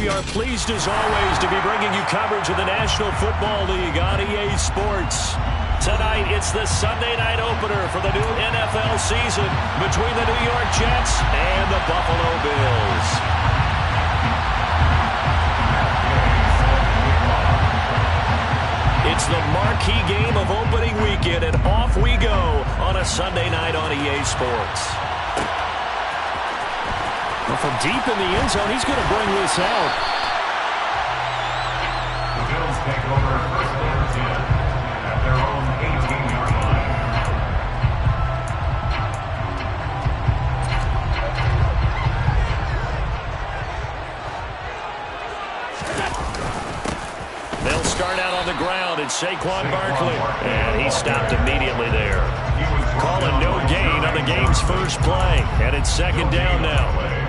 We are pleased as always to be bringing you coverage of the National Football League on EA Sports. Tonight, it's the Sunday night opener for the new NFL season between the New York Jets and the Buffalo Bills. It's the marquee game of opening weekend, and off we go on a Sunday night on EA Sports. Well, from deep in the end zone, he's going to bring this out. The Bills take over first and 10 at their own 18-yard line. They'll start out on the ground. It's Saquon Barkley, and he stopped immediately there. Calling no gain on the game's first play, and it's second down now.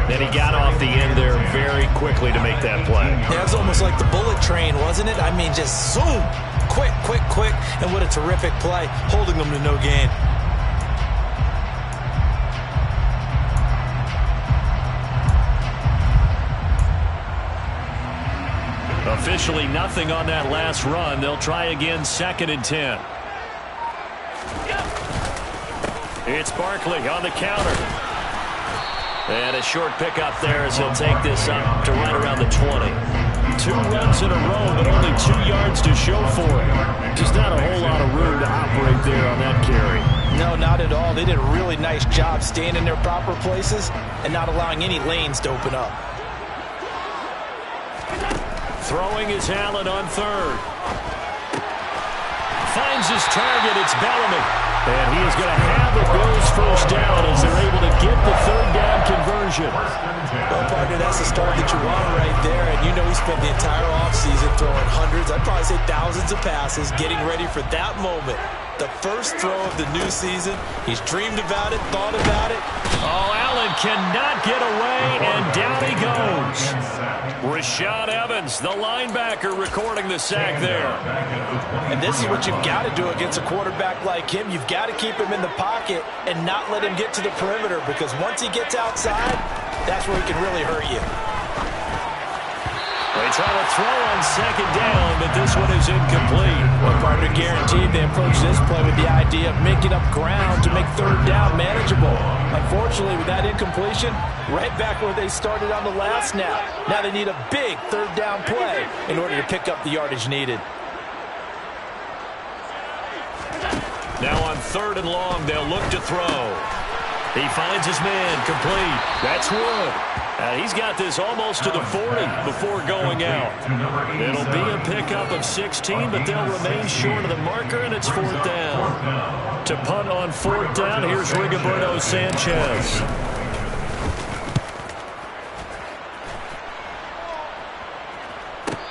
Then he got off the end there very quickly to make that play. Yeah, it's almost like the bullet train, wasn't it? I mean, just zoom, quick, quick, quick, and what a terrific play, holding them to no gain. Officially nothing on that last run. They'll try again, second and 10. It's Barkley on the counter. And a short pickup there as he'll take this up to right around the 20. 2 runs in a row, but only 2 yards to show for it. Just not a whole lot of room to operate there on that carry. No, not at all. They did a really nice job staying in their proper places and not allowing any lanes to open up. Throwing is Allen on third. Finds his target. It's Bellamy. And he is going to have the Bills first down as they're able to get the third down conversion. Well, partner, that's the start that you want right there. And you know he spent the entire offseason throwing hundreds, I'd probably say thousands of passes, getting ready for that moment. The first throw of the new season. He's dreamed about it, thought about it. Oh, Allen cannot get away, and down he goes. Rashad Evans, the linebacker, recording the sack there. And this is what you've got to do against a quarterback like him. You've got to keep him in the pocket and not let him get to the perimeter, because once he gets outside, that's where he can really hurt you. They try to throw on second down, but this one is incomplete. Well, partner, guaranteed they approach this play with the idea of making up ground to make third down manageable. Unfortunately, with that incompletion, right back where they started on the last snap. Now they need a big third down play in order to pick up the yardage needed. Now on third and long, they'll look to throw. He finds his man, complete. That's Wood. He's got this almost to the 40 before going out. It'll be a pickup of 16, but they'll remain short of the marker, and it's fourth down. To punt on fourth down, here's Rigoberto Sanchez.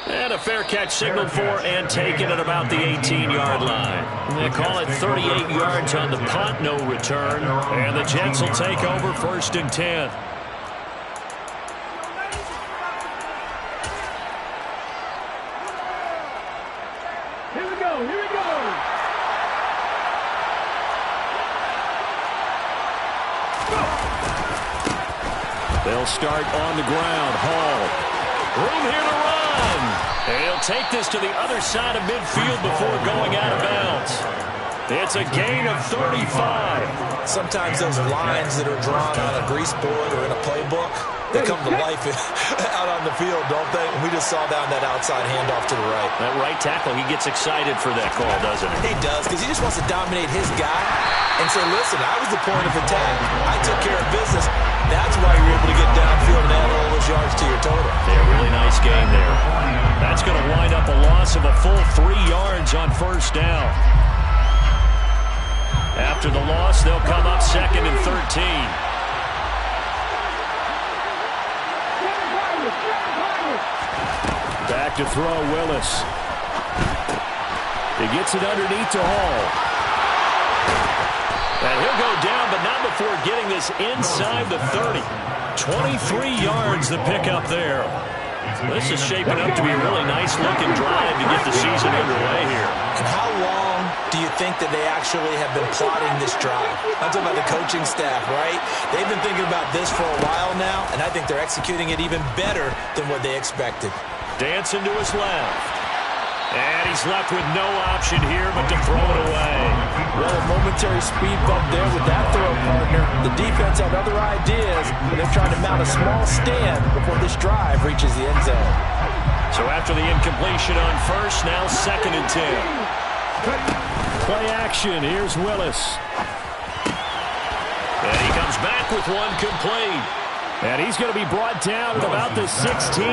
And a fair catch signaled for and taken at about the 18-yard line. They call it 38 yards on the punt, no return. And the Jets will take over first and 10. They'll start on the ground. Hall. Room here to run. And he'll take this to the other side of midfield before going out of bounds. It's a gain of 35. Sometimes those lines that are drawn on a grease board or in a playbook, they come to life out on the field, don't they? We just saw down that outside handoff to the right. That right tackle, he gets excited for that call, doesn't he? He does, because he just wants to dominate his guy and say, listen, I was the point of attack. I took care of business. That's why you're able to get downfield and add all those yards to your total. Yeah, really nice game there. That's going to wind up a loss of a full 3 yards on first down. After the loss, they'll come up second and 13. Back to throw, Willis. He gets it underneath to Hall. And he'll go down, but not before getting this inside the 30. 23 yards the pickup there. This is shaping up to be a really nice-looking drive to get the season underway here. And how long do you think that they actually have been plotting this drive? I'm talking about the coaching staff, right? They've been thinking about this for a while now, and I think they're executing it even better than what they expected. Dancing to his left. And he's left with no option here but to throw it away. Well, a momentary speed bump there with that throw, partner. The defense had other ideas, and they're trying to mount a small stand before this drive reaches the end zone. So after the incompletion on first, now 2nd and 10. Play action. Here's Willis. And he comes back with one complete. And he's going to be brought down at about the 16.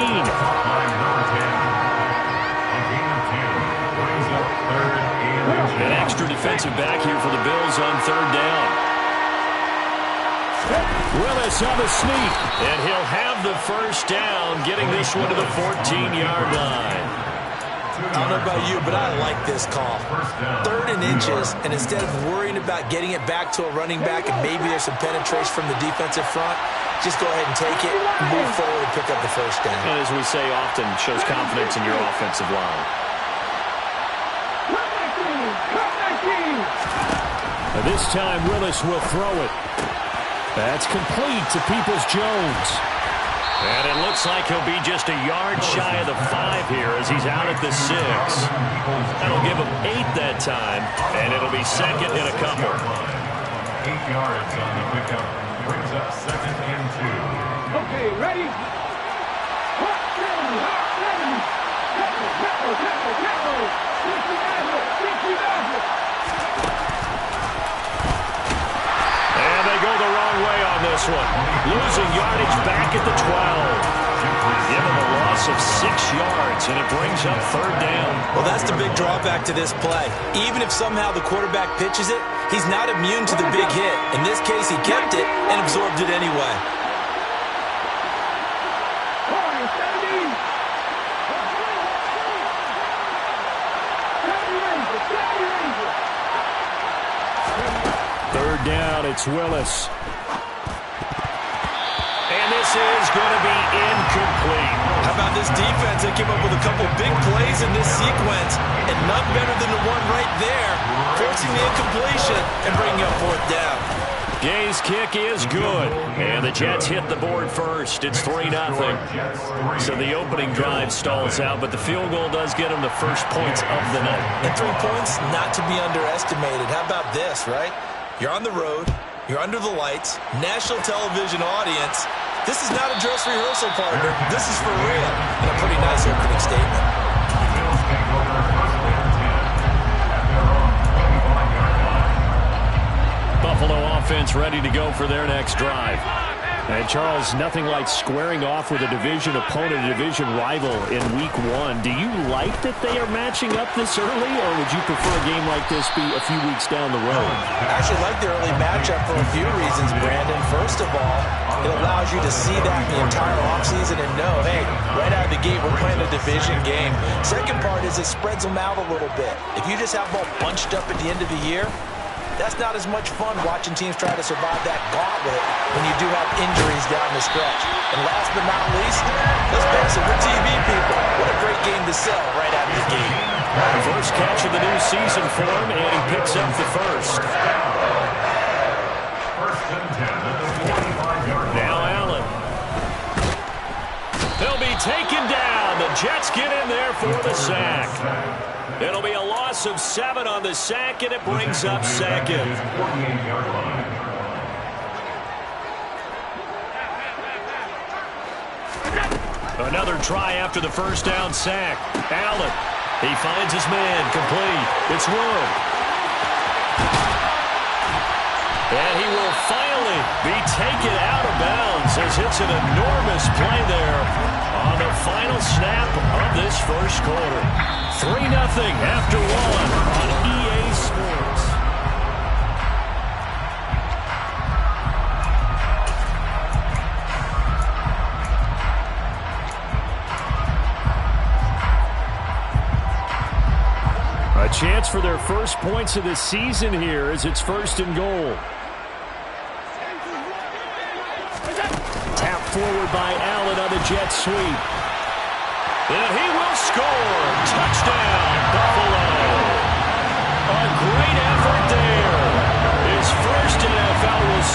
An extra defensive back here for the Bills on 3rd down. Willis on the sneak. And he'll have the first down, getting this one to the 14-yard line. I don't know about you, but I like this call. 3rd and inches, and instead of worrying about getting it back to a running back and maybe there's some penetration from the defensive front, just go ahead and take it, move forward, and pick up the first down. And as we say often, shows confidence in your offensive line. This time, Willis will throw it. That's complete to Peoples-Jones. And it looks like he'll be just a yard shy of the 5 here as he's out at the 6. That'll give him 8 that time, and it'll be 2nd and a couple. 8 yards on the pickup. Brings up 2nd and 2. Okay, ready? And they go the wrong way on this one. Losing yardage back at the 12. Give him a loss of 6 yards, and it brings up 3rd down. Well, that's the big drawback to this play. Even if somehow the quarterback pitches it, he's not immune to the big hit. In this case, he kept it and absorbed it anyway. Third down, it's Willis. And this is going to be incomplete. How about this defense? They came up with a couple big plays in this sequence, and none better than the one right there, forcing the incompletion and bringing up 4th down. Gay's kick is good, and the Jets hit the board first. It's 3-0. So the opening drive stalls out, but the field goal does get them the first points of the night. And 3 points, not to be underestimated. How about this, right? You're on the road, you're under the lights, national television audience. This is not a dress rehearsal, partner. This is for real, and a pretty nice opening statement. The Bills take over 1st and 10 at their own 25-yard line. Buffalo offense ready to go for their next drive. And, Charles, nothing like squaring off with a division opponent, a division rival in Week 1. Do you like that they are matching up this early, or would you prefer a game like this be a few weeks down the road? I actually like the early matchup for a few reasons, Brandon. First of all, it allows you to see that the entire offseason and know, hey, right out of the gate, we're playing a division game. Second part is it spreads them out a little bit. If you just have them all bunched up at the end of the year, that's not as much fun watching teams try to survive that gauntlet when you do have injuries down the stretch. And last but not least, let's face it, we're TV people. What a great game to sell right out of the gate. First catch of the new season for him, and he picks up the first. 1st and 10 at the 45-yard line. Now Allen. He'll be taken down. The Jets get in there for the sack. It'll be a loss of 7 on the sack, and it brings up 2nd. 48-yard line. Another try after the first down sack. Allen. He finds his man. Complete. It's Wood. And he will finally be taken out of bounds as it's an enormous play there on the final snap of this first quarter. 3-0 after 1 on EA Sports. A chance for their first points of the season here as it's 1st and goal. Tap forward by Allen on the jet sweep. And he will score. Touchdown, Buffalo. A great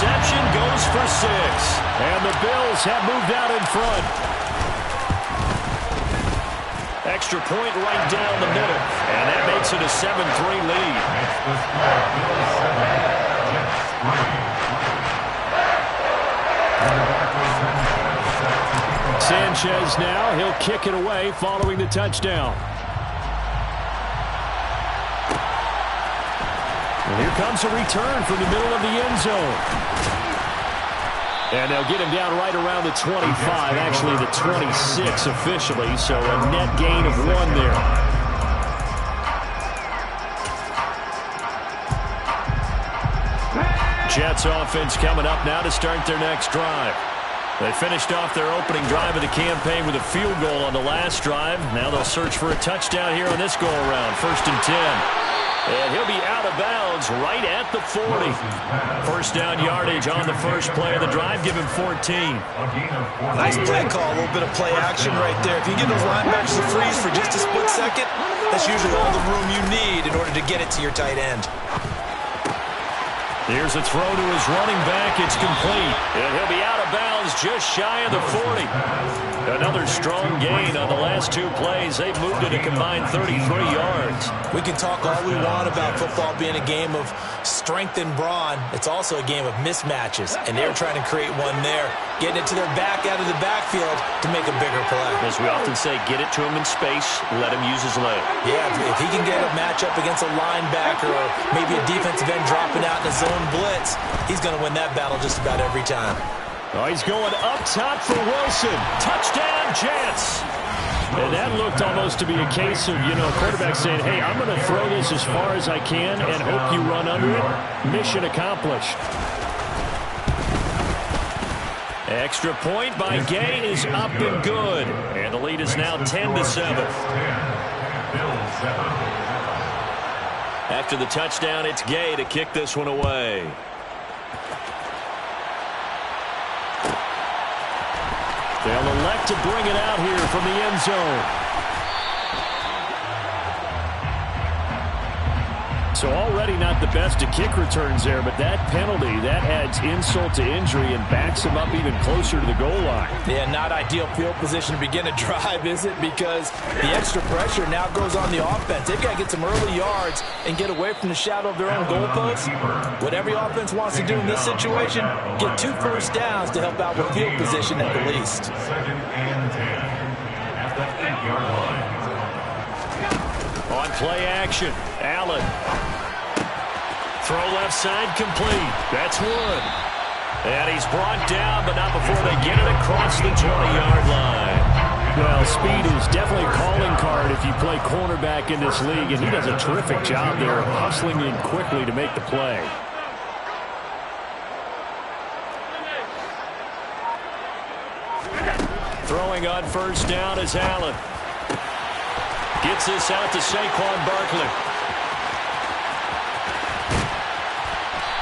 reception, goes for 6. And the Bills have moved out in front. Extra point right down the middle. And that makes it a 7-3 lead. It's the score. Bills 7, Jets 3. Sanchez now, he'll kick it away following the touchdown. And here comes a return from the middle of the end zone. And they'll get him down right around the 25, actually the 26 officially, so a net gain of 1 there. Jets offense coming up now to start their next drive. They finished off their opening drive of the campaign with a field goal on the last drive. Now they'll search for a touchdown here on this go-around. 1st and 10. And he'll be out of bounds right at the 40. First down yardage on the first play of the drive. Give him 14. Nice play call. A little bit of play action right there. If you get those linebackers to freeze for just a split second, that's usually all the room you need in order to get it to your tight end. Here's a throw to his running back. It's complete. And he'll be out of bounds just shy of the 40. Another strong gain on the last 2 plays. They've moved it a combined 33 yards. We can talk all we want about football being a game of strength and brawn. It's also a game of mismatches, and they're trying to create one there, getting it to their back out of the backfield to make a bigger play. As we often say, get it to him in space, let him use his leg. Yeah, if he can get a matchup against a linebacker or maybe a defensive end dropping out in a zone blitz, he's going to win that battle just about every time. Oh, he's going up top for Wilson. Touchdown, Jets! And that looked almost to be a case of, quarterback saying, hey, I'm going to throw this as far as I can and hope you run under it. Mission accomplished. Extra point by Gay is up and good. And the lead is now 10-7. After the touchdown, it's Gay to kick this one away. They'll elect to bring it out here from the end zone. So already not the best of kick returns there, but that penalty, that adds insult to injury and backs him up even closer to the goal line. Yeah, not ideal field position to begin a drive, is it? Because the extra pressure now goes on the offense. They've got to get some early yards and get away from the shadow of their own goalposts. What every offense wants to do in this situation, get 2 first downs to help out with field position at the least. 2nd and 10 at the 8-yard line. On play action, Allen. Throw left side complete. That's Wood. And he's brought down, but not before they get it across the 20-yard line. Well, speed is definitely a calling card if you play cornerback in this league, and he does a terrific job there hustling in quickly to make the play. Throwing on first down is Allen. Gets this out to Saquon Barkley.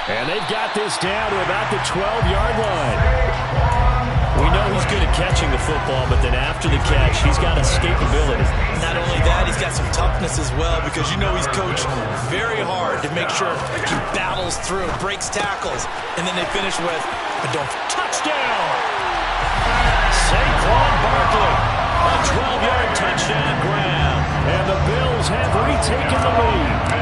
And they've got this down to about the 12-yard line. We know he's good at catching the football, but then after the catch, he's got escapability. Not only that, he's got some toughness as well, because he's coached very hard to make sure he battles through, breaks tackles, and then they finish with a touchdown. Saquon Barkley, a 12-yard touchdown grab. And the Bills have retaken the lead.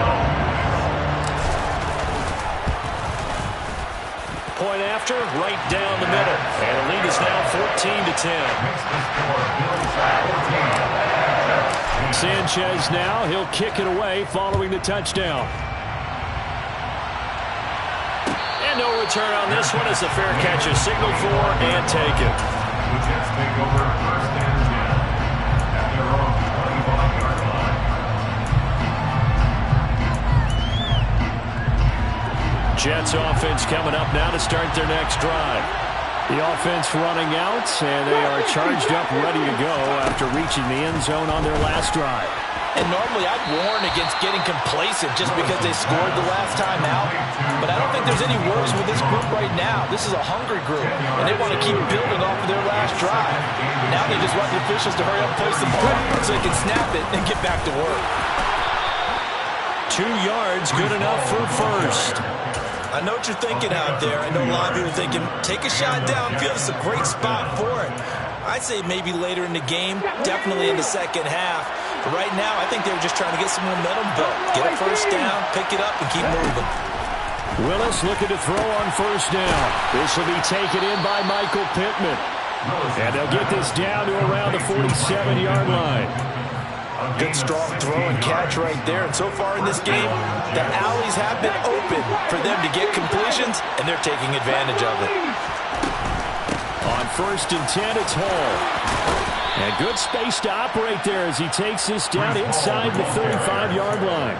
Point after, right down the middle. And the lead is now 14-10. Sanchez now, he'll kick it away following the touchdown. And no return on this one as the fair catch is signaled for and taken. The Jets take over 1st and 10 at their own 25-yard line. Jets offense coming up now to start their next drive. The offense running out, and they are charged up, ready to go after reaching the end zone on their last drive. And normally I'd warn against getting complacent just because they scored the last time out. But I don't think there's any worries with this group right now. This is a hungry group, and they want to keep building off of their last drive. Now they just want the officials to hurry up and place the ball so they can snap it and get back to work. 2 yards, good enough for first. I know what you're thinking out there. I know a lot of people are thinking, take a shot downfield. It's a great spot for it. I'd say maybe later in the game, definitely in the second half. But right now, I think they were just trying to get some momentum built. Get a first down, pick it up, and keep moving. Willis looking to throw on first down. This will be taken in by Michael Pittman. And they'll get this down to around the 47-yard line. Good strong throw and catch right there. And so far in this game, the alleys have been open for them to get completions, and they're taking advantage of it. On 1st and 10, it's Hall. And good space to operate there as he takes this down inside the 35-yard line.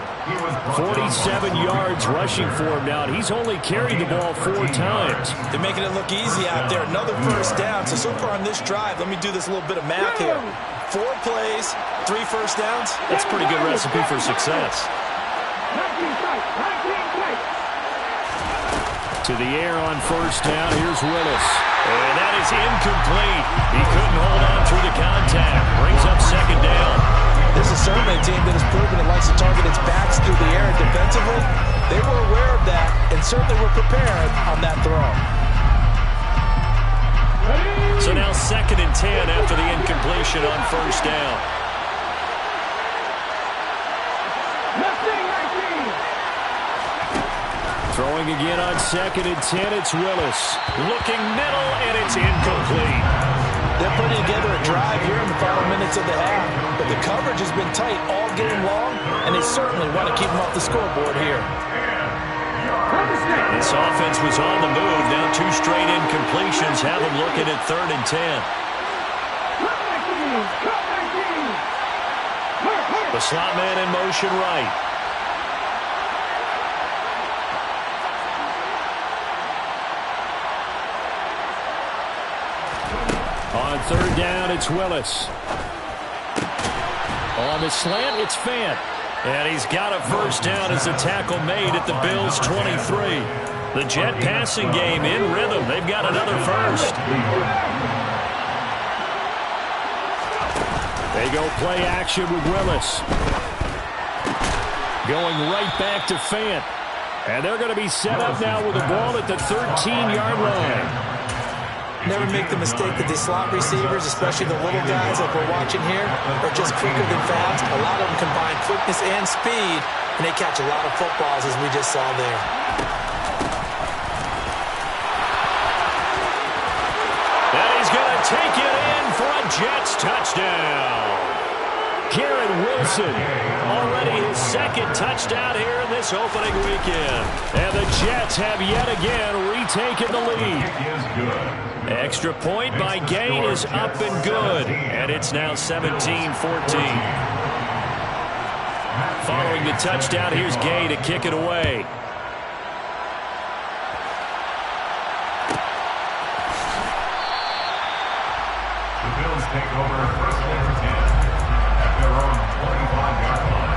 47 yards rushing for him now. He's only carried the ball 4 times. They're making it look easy out there. Another first down. So far on this drive, let me do this little bit of math here. 4 plays, 3 first downs. That's a pretty good recipe for success. To the air on first down. Here's Willis. And that is incomplete. He couldn't hold on through the contact. Brings up second down. This is certainly a team that has proven it likes to target its backs through the air defensively. They were aware of that and certainly were prepared on that throw. So now 2nd and 10 after the incompletion on first down. Throwing again on 2nd and 10, it's Willis. Looking middle, and it's incomplete. They're putting together a drive here in the final minutes of the half, but the coverage has been tight all game long, and they certainly want to keep them off the scoreboard here. This offense was on the move. Now 2 straight incompletions have them looking at 3rd and 10. The slot man in motion right. On 3rd down, it's Willis. On the slant, it's Fant. And he's got a first down as a tackle made at the Bills' 23. The Jet passing game in rhythm. They've got another first. They go play action with Willis. Going right back to Fant. And they're going to be set up now with the ball at the 13-yard line. Never make the mistake that the slot receivers, especially the little guys like we're watching here, are just quicker than fast. A lot of them combine quickness and speed, and they catch a lot of footballs, as we just saw there. And he's going to take it in for a Jets touchdown. Garrett Wilson, already his 2nd touchdown here in this opening weekend. And the Jets have yet again retaken the lead. Extra point by Gain is up and good. And it's now 17-14. Following the touchdown, here's Gay to kick it away. The Bills take over 1st and 10 at their own 45-yard line.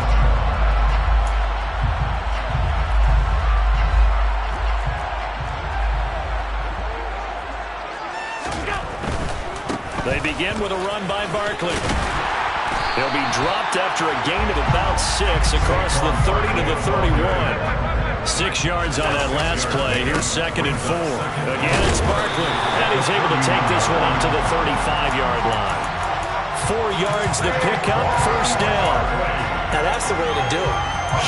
They begin with a run by Barkley. He'll be dropped after a gain of about 6 across the 30 to the 31. 6 yards on that last play. Here's 2nd and 4. Again, it's Barkley. And he's able to take this one up to the 35-yard line. 4 yards the pickup, first down. Now that's the way to do it.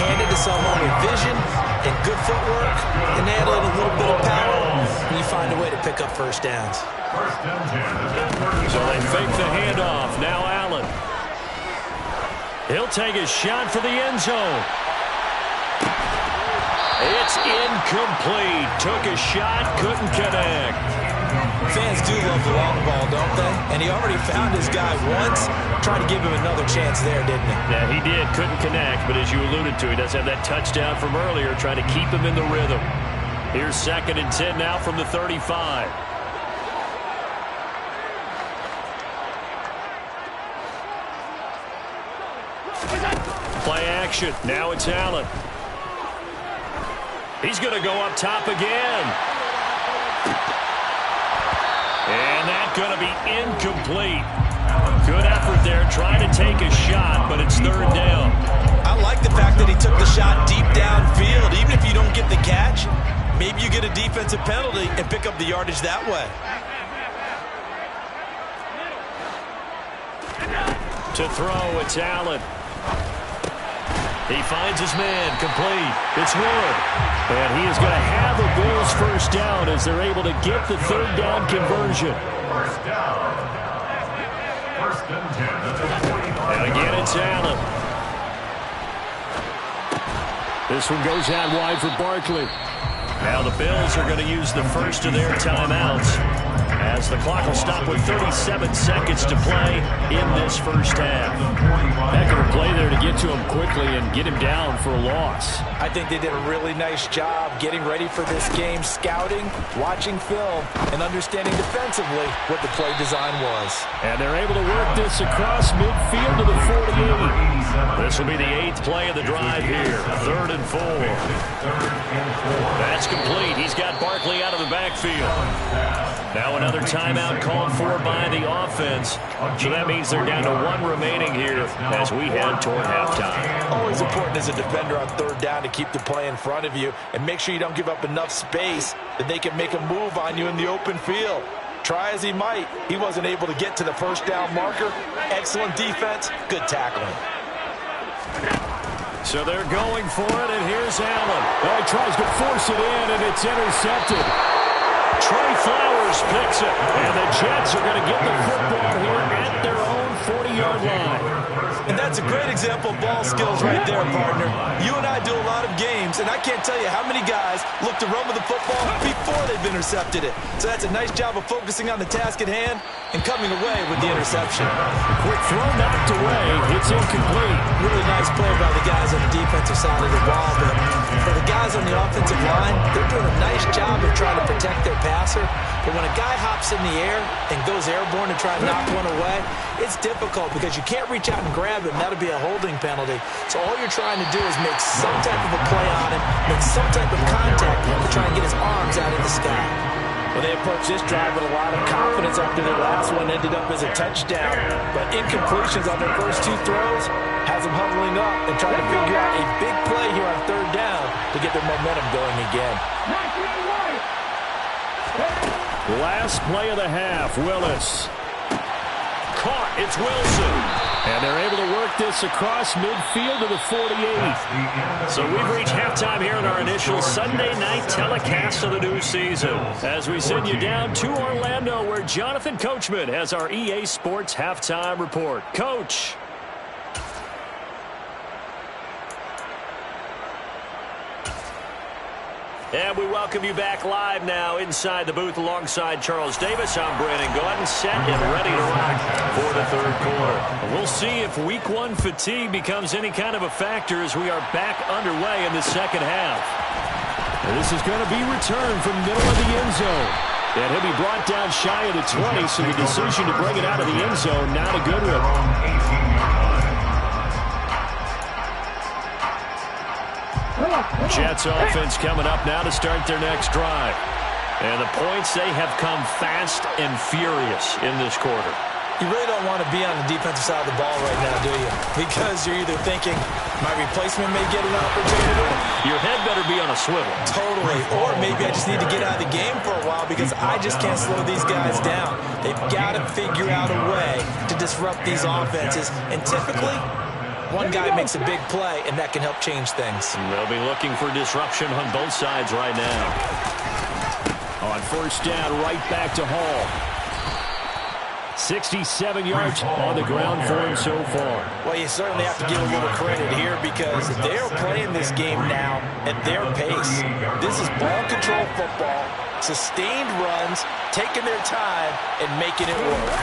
Hand it to someone with vision and good footwork, and add a little bit of power, and you find a way to pick up first downs. So they fake the handoff. Now Allen. He'll take a shot for the end zone. It's incomplete. Took a shot, couldn't connect. Fans do love the long ball, don't they? And he already found his guy once. Tried to give him another chance there, didn't he? Yeah, he did. Couldn't connect, but as you alluded to, he does have that touchdown from earlier, trying to keep him in the rhythm. Here's 2nd and 10 now from the 35. Play action. Now it's Allen. He's going to go up top again. And that's going to be incomplete. Good effort there, trying to take a shot, but it's 3rd down. I like the fact that he took the shot deep downfield. Even if you don't get the catch, a defensive penalty and pick up the yardage that way. To throw, it's Allen. He finds his man, complete. It's Wood. And he is going to have the Bills first down as they're able to get the third down conversion. First down. First and 10 at the 45. And again, it's Allen. This one goes out wide for Barkley. Now the Bills are going to use the first of their timeouts as the clock will stop with 37 seconds to play in this first half. Heck of a play there to get to him quickly and get him down for a loss. I think they did a really nice job getting ready for this game, scouting, watching film, and understanding defensively what the play design was. And they're able to work this across midfield to the 48. This will be the 8th play of the drive here. 3rd and 4. That's complete. He's got Barkley out of the backfield. Now another timeout called for by the offense. So that means they're down to 1 remaining here as we head toward halftime. Always important as a defender on 3rd down to keep the play in front of you and make sure you don't give up enough space that they can make a move on you in the open field. Try as he might, he wasn't able to get to the first down marker. Excellent defense, good tackling. So they're going for it, and here's Allen. Oh, he tries to force it in, and it's intercepted. Trey Flowers picks it. And the Jets are going to get the football here at their own 40-yard line. And that's a great example of ball skills right there, partner. You and I do a lot of games, and I can't tell you how many guys look to run with the football before they've intercepted it. So that's a nice job of focusing on the task at hand and coming away with the interception. Quick throw knocked away. It's incomplete. Really nice play by the guys on the defensive side of the ball, but for the guys on the offensive line, they're doing a nice job of trying to protect their passer. But when a guy hops in the air and goes airborne to try and knock one away, it's difficult because you can't reach out and grab him. That'll be a holding penalty. So all you're trying to do is make some type of a play on him, make some type of contact to try and get his arms out of the sky. Well, they approached this drive with a lot of confidence after their last one ended up as a touchdown. But incompletions on their first 2 throws has them huddling up and trying to figure out a big play here on 3rd down to get their momentum going again. Last play of the half, Willis. Caught, it's Wilson. And they're able to work this across midfield to the 48. So we've reached halftime here in our initial Sunday night telecast of the new season. As we send you down to Orlando, where Jonathan Coachman has our EA Sports halftime report. Coach. And we welcome you back live now inside the booth alongside Charles Davis. I'm Brandon Gaudin, set and ready to rock for the 3rd quarter. We'll see if week 1 fatigue becomes any kind of a factor as we are back underway in the 2nd half. And this is going to be returned from middle of the end zone. And he'll be brought down shy of the 20, so the decision to bring it out of the end zone, not a good one. Jets offense coming up now to start their next drive. And the points, they have come fast and furious in this quarter. You really don't want to be on the defensive side of the ball right now, do you? Because you're either thinking, my replacement may get an opportunity. Your head better be on a swivel. Totally. Or maybe I just need to get out of the game for a while because I just can't slow these guys down. They've got to figure out a way to disrupt these offenses. And typically, one guy makes a big play, and that can help change things. And they'll be looking for disruption on both sides right now. On 1st down, right back to Hall. 67 yards on the ground for him so far. Well, you certainly have to give a little credit here because they're playing this game now at their pace. This is ball control football, sustained runs, taking their time, and making it work.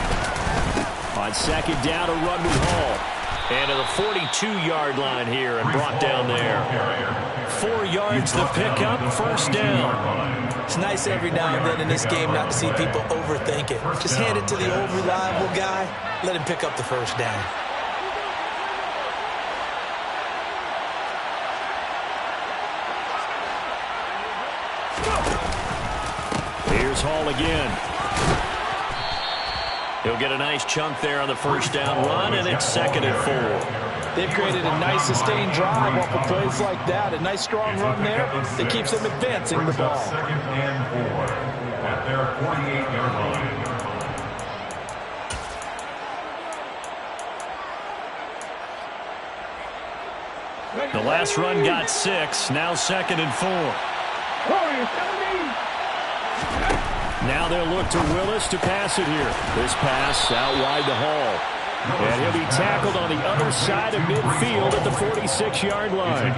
On 2nd down, a run with Hall. And to the 42-yard line here and brought down there. 4 yards to pick up, 1st down. It's nice every now and then in this game not to see people overthink it. Just hand it to the old reliable guy, let him pick up the 1st down. Here's Hall again. He'll get a nice chunk there on the 1st down run, and it's 2nd and 4. They've created a nice sustained drive off of plays like that. A nice strong run there that keeps them advancing the ball. Second and 4 at their 48-yard line. The last run got 6. Now 2nd and 4. Now they'll look to Willis to pass it here. This pass out wide to Hall. And he'll be tackled on the other side of midfield at the 46-yard line.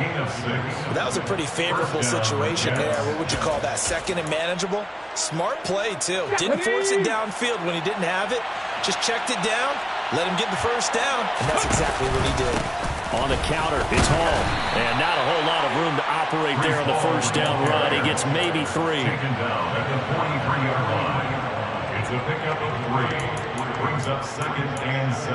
That was a pretty favorable situation there. What would you call that? 2nd and manageable? Smart play, too. Didn't force it downfield when he didn't have it. Just checked it down, let him get the first down, and that's exactly what he did. On the counter, it's Hall. And not a whole lot of room to operate there on the first down run. He gets maybe 3. Taken down at the 43-yard line. It's a pickup of 3. Brings up 2nd and 7.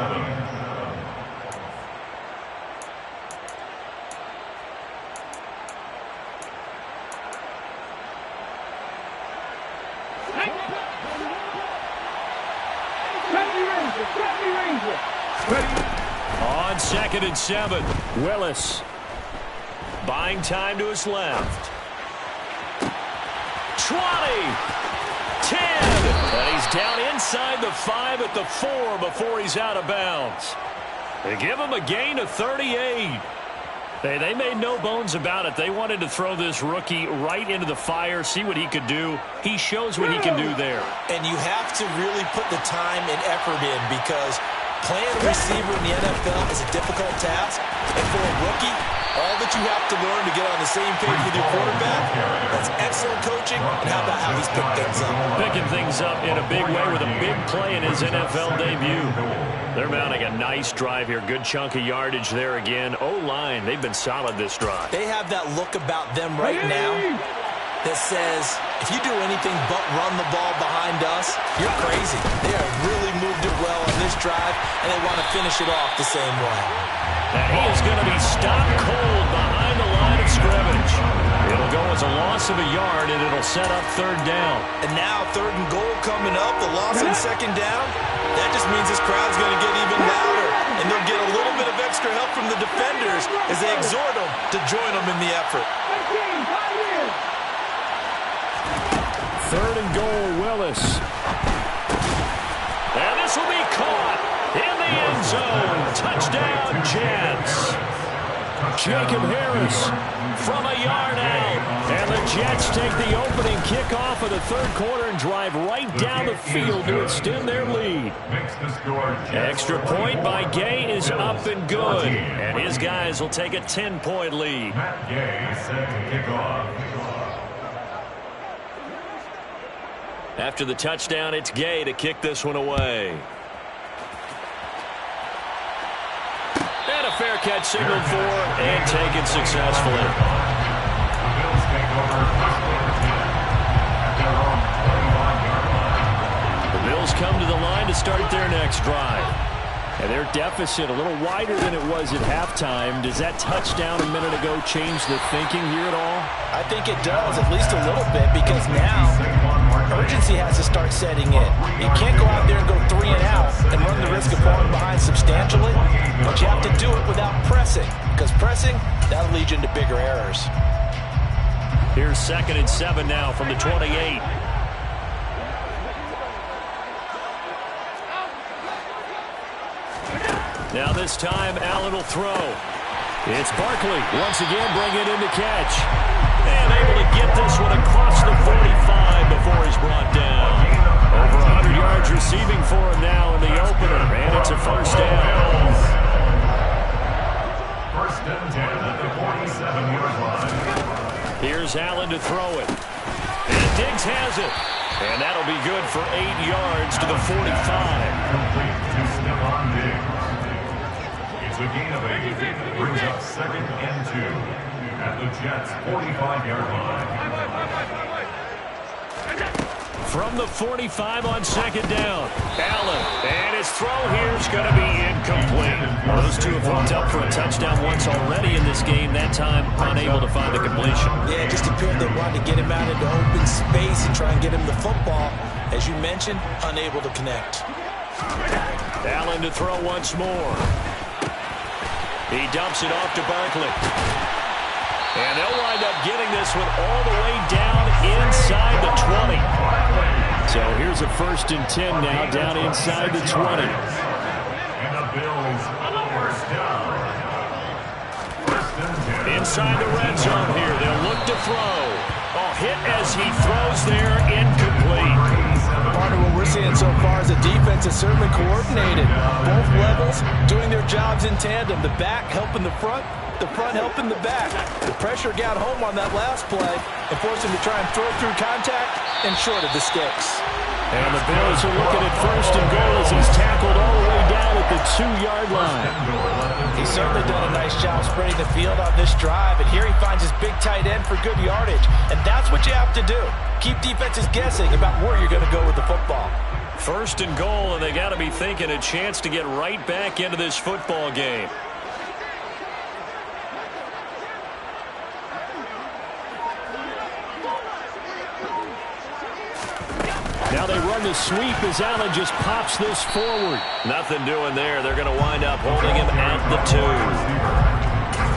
On 2nd and 7, Willis. Buying time to his left. 20. 10. And he's down inside the 5 at the 4 before he's out of bounds. They give him a gain of 38. Hey, they made no bones about it. They wanted to throw this rookie right into the fire, see what he could do. He shows what he can do there. And you have to really put the time and effort in because playing receiver in the NFL is a difficult task. And for a rookie, all that you have to learn to get on the same page with your quarterback, that's excellent coaching. And how about how he's picked things up? Picking things up in a big way with a big play in his NFL debut. They're mounting a nice drive here. Good chunk of yardage there again. O-line, they've been solid this drive. They have that look about them right now that says, if you do anything but run the ball behind us, you're crazy. They have really moved it well on this drive, and they want to finish it off the same way. And he is going to be stopped cold behind the line of scrimmage. It'll go as a loss of a yard, and it'll set up 3rd down. And now 3rd and goal coming up, the loss in 2nd down. That just means this crowd's going to get even louder, and they'll get a little bit of extra help from the defenders as they exhort them to join them in the effort. 3rd and goal, Willis. And this will be caught in the end zone. Touchdown, Jets. Jacob Harris from a yard out. And the Jets take the opening kickoff of the 3rd quarter and drive right down the field to extend their lead. Extra point by Gay is up and good. And his guys will take a 10-point lead. Matt Gay set to kick off. After the touchdown, it's Gay to kick this one away. And a fair catch signaled for and taken successfully. The Bills take over first and 10 at their own 35-yard line. The Bills come to the line to start their next drive. And their deficit a little wider than it was at halftime. Does that touchdown a minute ago change the thinking here at all? I think it does, at least a little bit, because now urgency has to start setting in. You can't go out there and go 3 and out and run the risk of falling behind substantially, but you have to do it without pressing, because pressing, that'll lead you into bigger errors. Here's 2nd and 7 now from the 28. Now this time, Allen will throw. It's Barkley once again bringing in the catch. And able to get this one across the 45 before he's brought down. Over 100 yards receiving for him now in the opener. And it's a 1st down. 1st and 10 at the 47-yard line. Here's Allen to throw it. And Diggs has it. And that'll be good for 8 yards to the 45. Complete to Stephon Diggs. It's a gain of 8. Brings up 2nd and 2 at the Jets' 45-yard line. From the 45 on 2nd down. Allen. And his throw here is going to be incomplete. Well, those two have hooked up for a touchdown once already in this game. That time, unable to find the completion. Yeah, it just appeared they wanted to get him out into open space and try and get him the football. As you mentioned, unable to connect. Allen to throw once more. He dumps it off to Barkley. And they'll wind up getting this one all the way down inside the 20. So here's a 1st and 10 now, down inside the 20. And the Bills first down. Inside the red zone here, they'll look to throw. Oh, hit as he throws there, incomplete. Part of what we're seeing so far is the defense is certainly coordinated. Both levels doing their jobs in tandem. The back helping the front helping the back. The pressure got home on that last play and forced him to try and throw through contact and short of the sticks. And the Bills are looking at 1st and goal as he's tackled all the way down at the 2-yard line. He's certainly done a nice job spreading the field on this drive, and here he finds his big tight end for good yardage. And that's what you have to do. Keep defenses guessing about where you're going to go with the football. 1st and goal, and they got to be thinking a chance to get right back into this football game. Now they run the sweep as Allen just pops this forward. Nothing doing there. They're going to wind up holding him at the 2.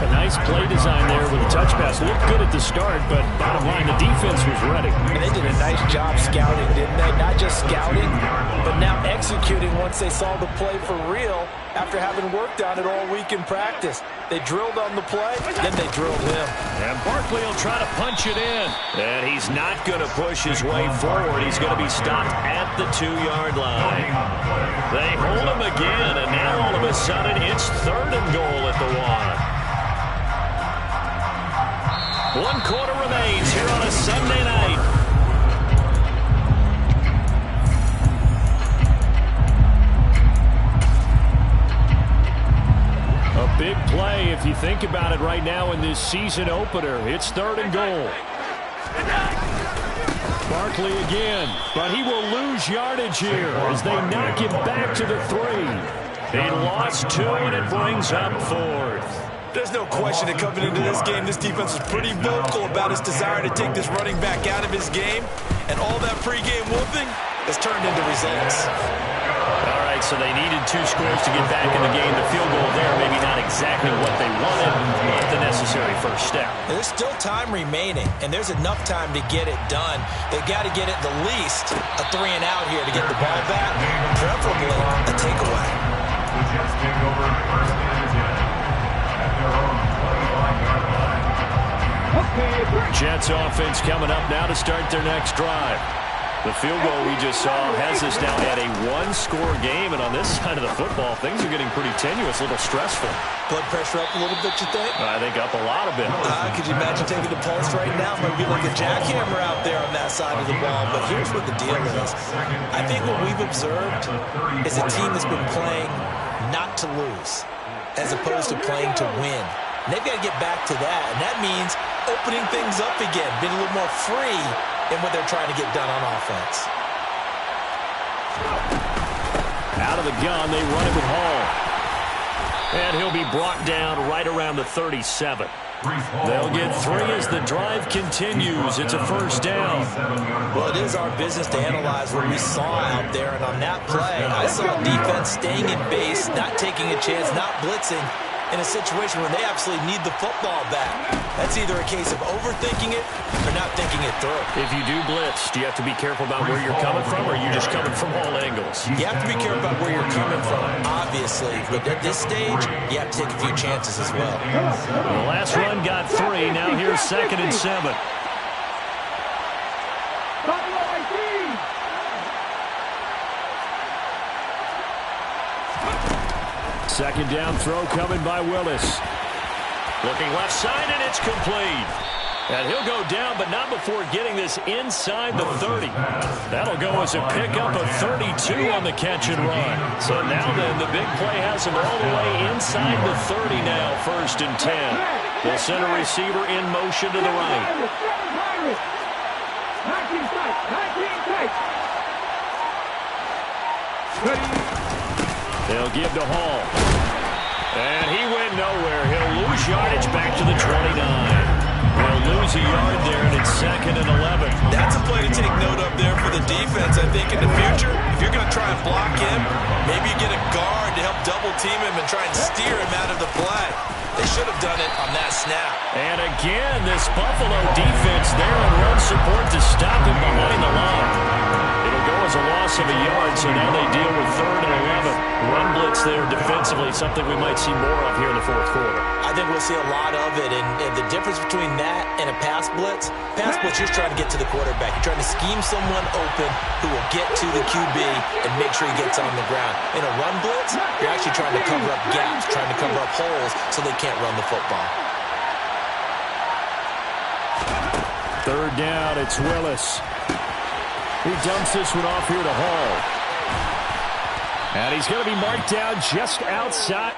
A nice play design there with a touch pass. Looked good at the start, but bottom line, the defense was ready. And they did a nice job scouting, didn't they? Not just scouting, but now executing once they saw the play for real after having worked on it all week in practice. They drilled on the play, then they drilled him. And Barkley will try to punch it in. And he's not going to push his way forward. He's going to be stopped at the 2-yard line. They hold him again, and now all of a sudden it's 3rd and goal at the 1. 1 quarter remains here on a Sunday night. A big play if you think about it right now in this season opener. It's 3rd and goal. Barkley again, but he will lose yardage here as they knock him back to the 3. He lost 2, and it brings up 4th. There's no question that coming into this game, this defense was pretty vocal about its desire to take this running back out of his game. And all that pregame whooping has turned into results. All right, so they needed 2 scores to get back in the game. The field goal there, maybe not exactly what they wanted, but the necessary first step. There's still time remaining, and there's enough time to get it done. They've got to get at the least a 3-and-out here to get the ball back, preferably a takeaway. The Jets take over 1st and 10 at their own 25-yard line. Jets offense coming up now to start their next drive. The field goal we just saw has us now at a 1-score game, and on this side of the football, things are getting pretty tenuous, a little stressful. Blood pressure up a little bit, you think? I think up a lot of it. Could you imagine taking the pulse right now? Might be like a jackhammer out there on that side of the ball, but here's what the deal is. I think what we've observed is a team that's been playing not to lose as opposed to playing to win. And they've got to get back to that, and that means opening things up again, being a little more free in what they're trying to get done on offense. Out of the gun, they run it with Hall. And he'll be brought down right around the 37. They'll get 3 as the drive continues. It's a 1st down. Well, it is our business to analyze what we saw out there, and on that play, I saw defense staying in base, not taking a chance, not blitzing, in a situation where they absolutely need the football back. That's either a case of overthinking it or not thinking it through. If you do blitz, do you have to be careful about where you're coming from, or are you just coming from all angles? You have to be careful about where you're coming from, obviously. But at this stage, you have to take a few chances as well. The last run got 3. Now here's 2nd and 7. Second down throw coming by Willis. Looking left side, and it's complete. And he'll go down, but not before getting this inside the 30. That'll go as a pickup of 32 on the catch and run. So now then, the big play has him all the way inside the 30 now, 1st and 10. They'll send a receiver in motion to the right. They'll give to Hall. And he went nowhere. He'll lose yardage back to the 29. He'll lose a yard there, and it's 2nd and 11. That's a play to take note of there for the defense. I think in the future, if if you're going to try and block him, maybe you get a guard to help double team him and try and steer him out of the play. They should have done it on that snap. And again, this Buffalo defense there in run support to stop him behind the line. It'll go as a loss of a yard, so now they deal with 3rd and 11. Run blitz there defensively, something we might see more of here in the 4th quarter. I think we'll see a lot of it, and the difference between that and a pass blitz, you're trying to get to the quarterback. You're trying to scheme someone open who will get to the QB and make sure he gets on the ground. In a run blitz, you're actually trying to cover up gaps, trying to cover up holes so they can't run the football. 3rd down, it's Willis. He dumps this one off here to Hall. And he's going to be marked down just outside.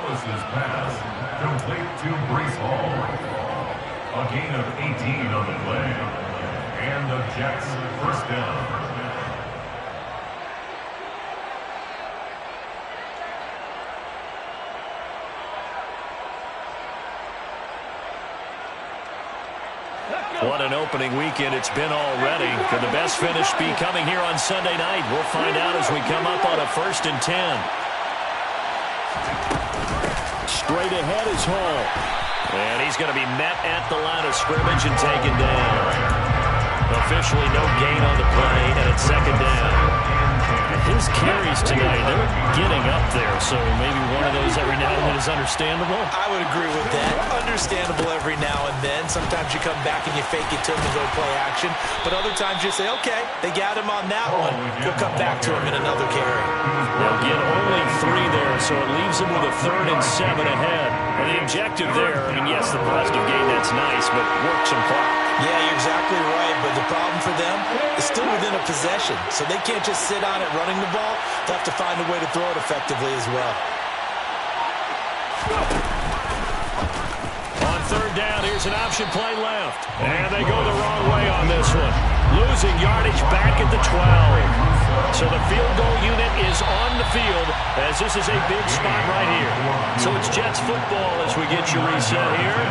Willis's pass, complete to Breece Hall. A gain of 18 on the play. And the Jets, 1st down. What an opening weekend it's been already. Could the best finish be coming here on Sunday night? We'll find out as we come up on a 1st and 10. Straight ahead is Hall. And he's going to be met at the line of scrimmage and taken down. Officially no gain on the play, and it's 2nd down. His carries tonight, they're getting up there, so maybe one of those every now and then is understandable. I would agree with that. Understandable every now and then. Sometimes you come back and you fake it to him and go play action. But other times you say, okay, they got him on that one. We'll come back to him in another carry. They'll get only 3 there, so it leaves them with a 3rd and 7 ahead. And the objective there, I mean, yes, the positive gain, that's nice, but work some clock. Yeah, you're exactly right, but the problem for them is still within a possession. So they can't just sit on it running the ball. They'll have to find a way to throw it effectively as well. On 3rd down, here's an option play left. And they go the wrong way on this one. Losing yardage back at the 12. So the field goal unit is on the field as this is a big spot right here. So it's Jets football as we get you reset here.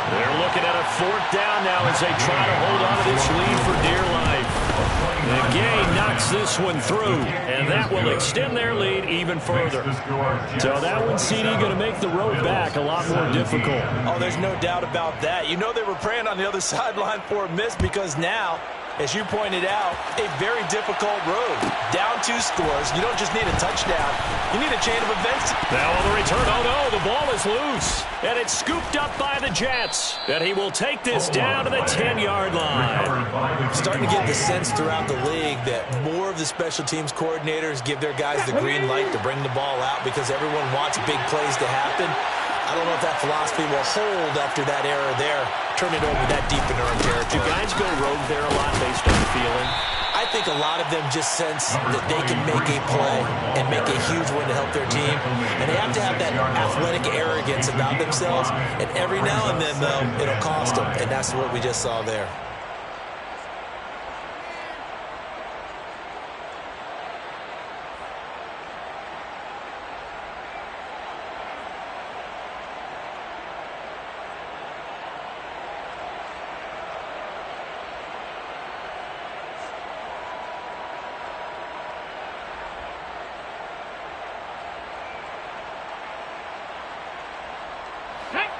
They're looking at a 4th down now as they try to hold on to this lead for dear life. The gain knocks this one through, and that will extend their lead even further. So that one, CD, going to make the road back a lot more difficult. Oh, there's no doubt about that. You know they were praying on the other sideline for a miss because now, as you pointed out, a very difficult road. Down 2 scores. You don't just need a touchdown. You need a chain of events. Now on the return, oh no, the ball is loose. And it's scooped up by the Jets. And he will take this down to the 10-yard line. Starting to get the sense throughout the league that more of the special teams coordinators give their guys the green light to bring the ball out because everyone wants big plays to happen. I don't know if that philosophy will hold after that error there. Turn it over that deep in their own territory. Do guys go rogue there a lot based on feeling? I think a lot of them just sense that they can make a play and make a huge one to help their team. And they have to have that athletic arrogance about themselves. And every now and then, though, it'll cost them. And that's what we just saw there.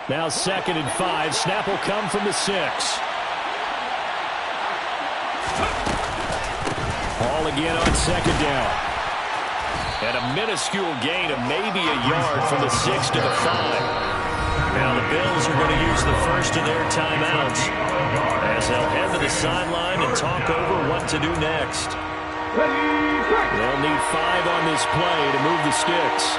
Now 2nd and 5. Snap will come from the 6. Ball again on 2nd down. And a minuscule gain of maybe a yard from the 6 to the 5. Now the Bills are going to use the first of their timeouts as they'll head to the sideline and talk over what to do next. They'll need 5 on this play to move the sticks.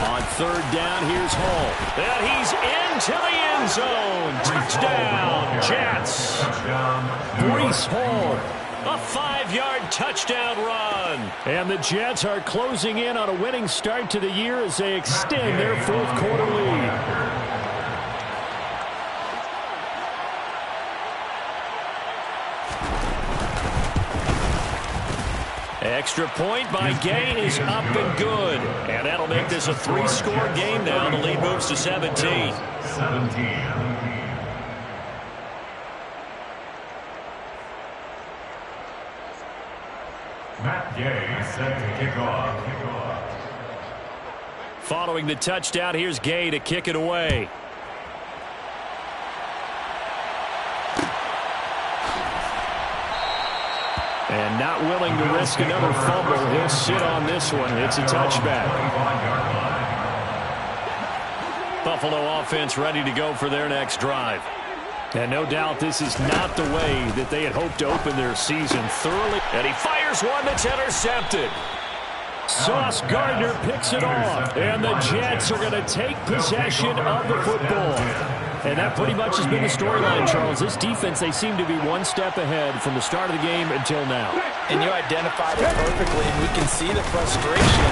On 3rd down, here's Hall. And he's into the end zone. Touchdown, Jets. Breece Hall. A 5-yard touchdown run. And the Jets are closing in on a winning start to the year as they extend their 4th quarter lead. Extra point by Gain is up and good. And that'll make this a 3-score game now. The lead moves to 17. 17. Matt Gay set to kick off. Following the touchdown, here's Gay to kick it away. And not willing to risk another fumble. He'll sit on this one. It's a touchback. Buffalo offense ready to go for their next drive. And no doubt this is not the way that they had hoped to open their season thoroughly. And he fires one that's intercepted. Sauce Gardner picks it off. And the Jets are going to take possession of the football. And that pretty much has been the storyline, Charles. This defense, they seem to be one step ahead from the start of the game until now. And you identified it perfectly, and we can see the frustration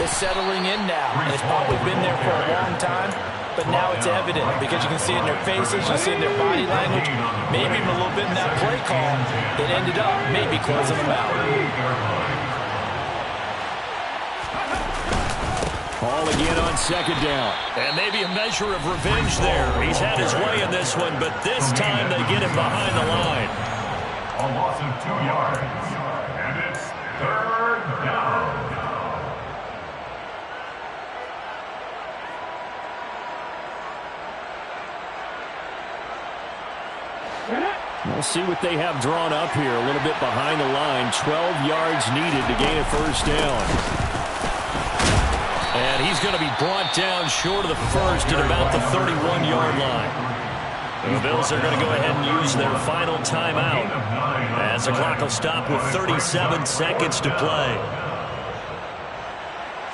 is settling in now. And it's probably been there for a long time, but now it's evident because you can see it in their faces, you see it in their body language, maybe even a little bit in that play call that ended up maybe closing them out. Ball again on 2nd down. And maybe a measure of revenge there. He's had his way in this one, but this time they get him behind the line. A loss of 2 yards. And it's 3rd down. We'll see what they have drawn up here. A little bit behind the line. 12 yards needed to gain a first down. And he's going to be brought down short of the first at about the 31-yard line. The Bills are going to go ahead and use their final timeout as the clock will stop with 37 seconds to play.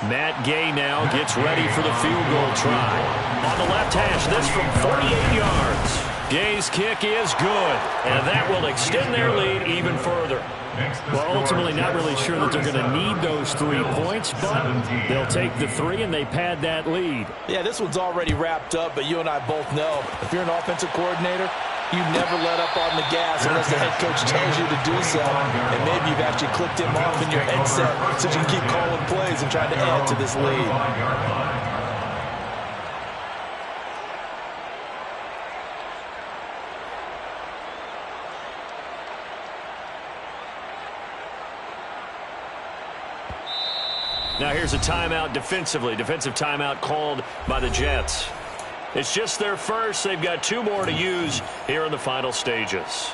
Matt Gay now gets ready for the field goal try. On the left hash, this from 48 yards. Gay's kick is good, and that will extend their lead even further. Well, ultimately not really sure that they're going to need those 3 points, but they'll take the 3 and they pad that lead. Yeah, this one's already wrapped up, but you and I both know if you're an offensive coordinator, you never let up on the gas unless the head coach tells you to do so. And maybe you've actually clicked him off in your headset so you can keep calling plays and trying to add to this lead. Now here's a timeout defensively. Defensive timeout called by the Jets. It's just their first. They've got 2 more to use here in the final stages.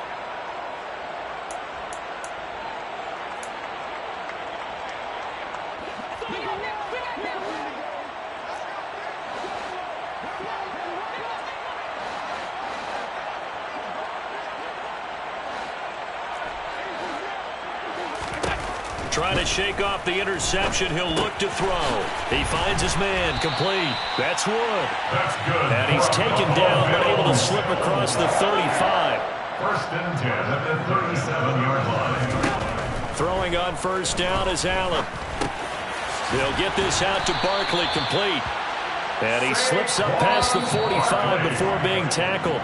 Trying to shake off the interception. He'll look to throw. He finds his man. Complete. That's Wood. That's good. And he's taken down, but able to slip across the 35. First and 10 at the 37-yard line. Throwing on first down is Allen. They'll get this out to Barkley. Complete. And he slips up past the 45 before being tackled.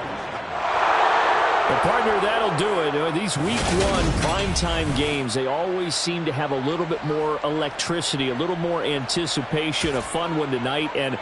Well, partner, that'll do it. These Week 1 primetime games, they always seem to have a little bit more electricity, a little more anticipation, a fun one tonight. And